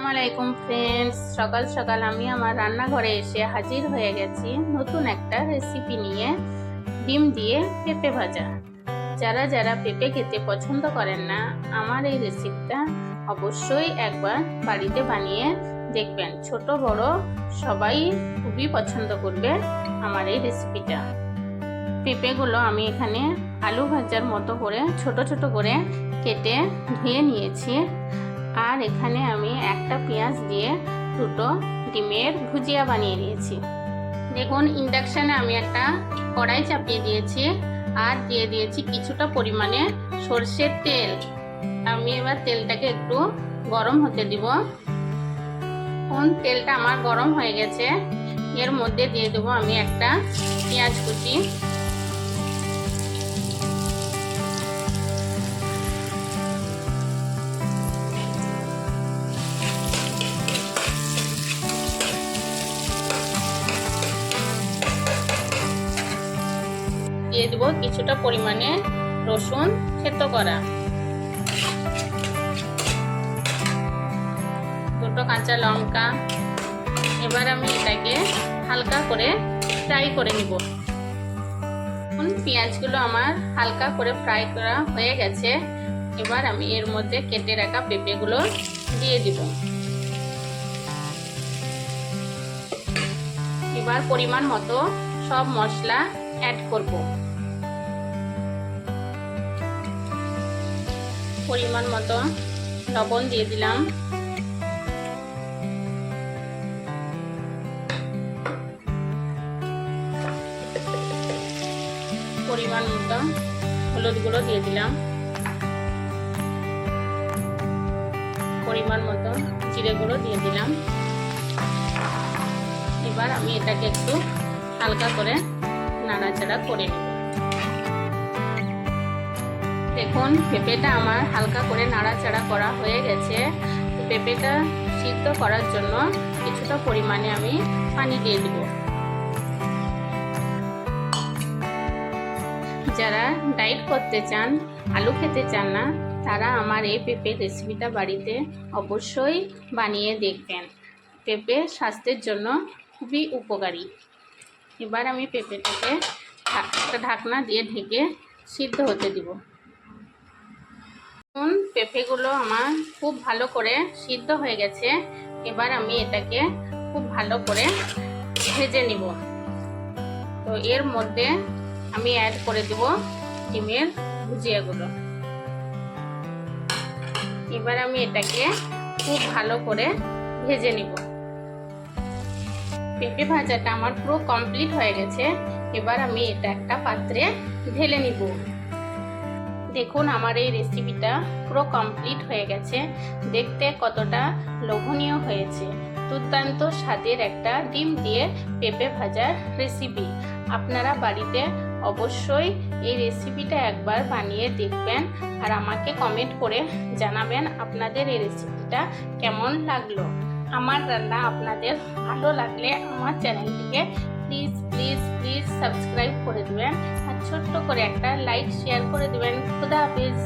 আসসালামু আলাইকুম ফ্রেন্ডস, সকাল সকাল আমি আমার রান্নাঘরে এসে হাজির হয়ে গেছি নতুন একটা রেসিপি নিয়ে। ডিম দিয়ে পেঁপে ভাজা। যারা যারা পেঁপে খেতে পছন্দ করেন না, আমার এই রেসিপিটা অবশ্যই একবার বাড়িতে বানিয়ে দেখবেন। ছোট বড় সবাই খুবই পছন্দ করবে আমার এই রেসিপিটা। পেঁপেগুলো আমি এখানে আলু ভাজার মতো করে ছোট ছোট করে কেটে ধুয়ে নিয়েছি। আর এখানে আমি একটা পেঁয়াজ দিয়ে দুটো ডিমের ভুজিয়া বানিয়ে নিয়েছি। দেখুন, ইন্ডাকশানে আমি একটা কড়াই চাপিয়ে দিয়েছি আর দিয়ে দিয়েছি কিছুটা পরিমাণে সরষের তেল। আমি এবার তেলটাকে একটু গরম হতে দিব। তেলটা আমার গরম হয়ে গেছে, এর মধ্যে দিয়ে দেবো আমি একটা পেঁয়াজ কুচি। দিয়ে দেবো কিছুটা পরিমাণে রসুন থেতো করা, দুটো কাঁচা লঙ্কা। এবার আমি এটাকে হালকা করে ফ্রাই করে নিব। পেঁয়াজগুলো আমার হালকা করে ফ্রাই করা হয়ে গেছে। এবার আমি এর মধ্যে কেটে রাখা পেঁপেগুলো দিয়ে দিব। এবার পরিমাণ মতো সব মশলা অ্যাড করব। পরিমাণ মতো লবণ দিয়ে দিলাম, পরিমাণ মতো হলুদ গুঁড়ো দিয়ে দিলাম, পরিমাণ মতো জিরে গুঁড়ো দিয়ে দিলাম। এবার আমি এটাকে একটু হালকা করে নাড়াচাড়া করে নেব। দেখুন, পেঁপেটা আমার হালকা করে নাড়াচাড়া করা হয়ে গেছে। পেঁপেটা সিদ্ধ করার জন্য কিছুটা পরিমাণে আমি পানি দিয়ে দেব। যারা ডায়েট করতে চান, আলু খেতে চান না, তারা আমার এই পেঁপের রেসিপিটা বাড়িতে অবশ্যই বানিয়ে দেখবেন। পেঁপে স্বাস্থ্যের জন্য খুবই উপকারী। এবার আমি পেঁপেটাকে একটা ঢাকনা দিয়ে ঢেকে সিদ্ধ হতে দিব। পেঁপেগুলো আমার খুব ভালো করে সিদ্ধ হয়ে গেছে। এবার আমি এটাকে খুব ভালো করে ভেজে নিব। তো এর মধ্যে আমি অ্যাড করে দেব ডিমের ভুজিয়াগুলো। এবার আমি এটাকে খুব ভালো করে ভেজে নিব। পেঁপে ভাজাটা আমার পুরো কমপ্লিট হয়ে গেছে। এবার আমি এটা একটা পাত্রে ঢেলে নিব। দেখুন, আমার এই রেসিপিটা পুরো কমপ্লিট হয়ে গেছে। দেখতে কতটা লোভনীয় হয়েছে। দুর্দান্ত স্বাদের একটা ডিম দিয়ে পেঁপে ভাজার রেসিপি। আপনারা বাড়িতে অবশ্যই এই রেসিপিটা একবার বানিয়ে দেখবেন আর আমাকে কমেন্ট করে জানাবেন আপনাদের এই রেসিপিটা কেমন লাগলো। আমার রান্না আপনাদের ভালো লাগলে আমার চ্যানেলটিকে প্লিজ প্লিজ প্লিজ সাবস্ক্রাইব করে দেবেন আর ছোট্ট করে একটা লাইক শেয়ার করে দেবেন। খুদা হাফেজ।